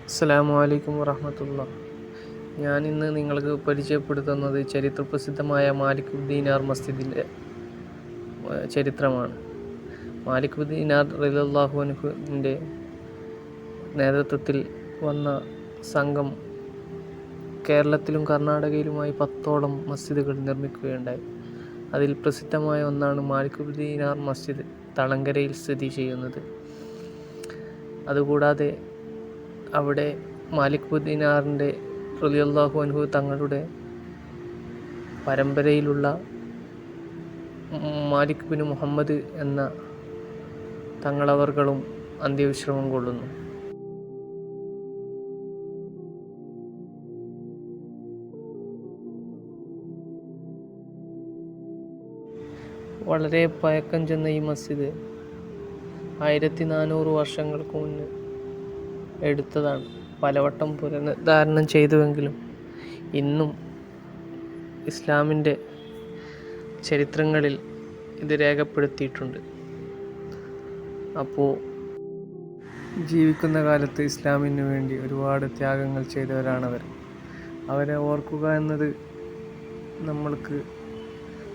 അസ്സലാമു അലൈക്കും വറഹ്മത്തുള്ളാഹി. ഞാൻ ഇന്ന് നിങ്ങൾക്ക് പരിചയപ്പെടുത്തുന്നത് ചരിത്രപ്രസിദ്ധമായ മാലിക് ദീനാർ മസ്ജിദിൻ്റെ ചരിത്രമാണ്. മാലിക് ദീനാർ റളിയല്ലാഹു അൻഹുവിൻ്റെ നേതൃത്വത്തിൽ വന്ന സംഘം കേരളത്തിലും കർണാടകയിലുമായി 10ഓളം മസ്ജിദുകൾ നിർമ്മിക്കുകയുണ്ടായി. അതിൽ പ്രസിദ്ധമായ ഒന്നാണ് മാലിക് ദീനാർ മസ്ജിദ്, തളങ്കരയിൽ സ്ഥിതി ചെയ്യുന്നത്. അതുകൂടാതെ അവിടെ മാലിക് ദീനാറിൻ്റെ റളിയല്ലാഹു അൻഹു തങ്ങളുടെ പരമ്പരയിലുള്ള മാലിക് ബിൻ മുഹമ്മദ് എന്ന തങ്ങളവർകളും അന്ത്യവിശ്രമം കൊള്ളുന്നു. വളരെ പഴക്കം ചെന്ന ഈ മസ്ജിദ് 1400 വർഷങ്ങൾക്ക് മുന്നേ എടുത്തതാണ്. പലവട്ടം പുനരുദ്ധാരണം ചെയ്തുവെങ്കിലും ഇന്നും ഇസ്ലാമിൻ്റെ ചരിത്രങ്ങളിൽ ഇത് രേഖപ്പെടുത്തിയിട്ടുണ്ട്. അപ്പോൾ ജീവിക്കുന്ന കാലത്ത് ഇസ്ലാമിന് വേണ്ടി ഒരുപാട് ത്യാഗങ്ങൾ ചെയ്തവരാണവർ. അവരെ ഓർക്കുക എന്നത് നമ്മൾക്ക്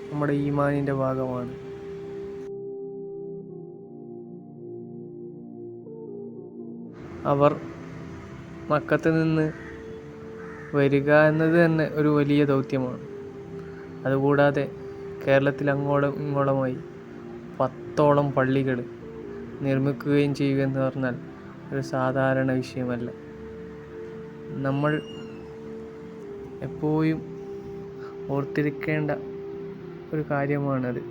നമ്മുടെ ഈമാനിൻ്റെ ഭാഗമാണ്. അവർ മക്കത്ത് നിന്ന് വരിക എന്നത് തന്നെ ഒരു വലിയ ദൗത്യമാണ്. അതുകൂടാതെ കേരളത്തിൽ അങ്ങോളം ഇങ്ങോളമായി 10ഓളം പള്ളികൾ നിർമ്മിക്കുകയും ചെയ്യുക എന്ന് പറഞ്ഞാൽ ഒരു സാധാരണ വിഷയമല്ല. നമ്മൾ എപ്പോഴും ഓർത്തിരിക്കേണ്ട ഒരു കാര്യമാണത്.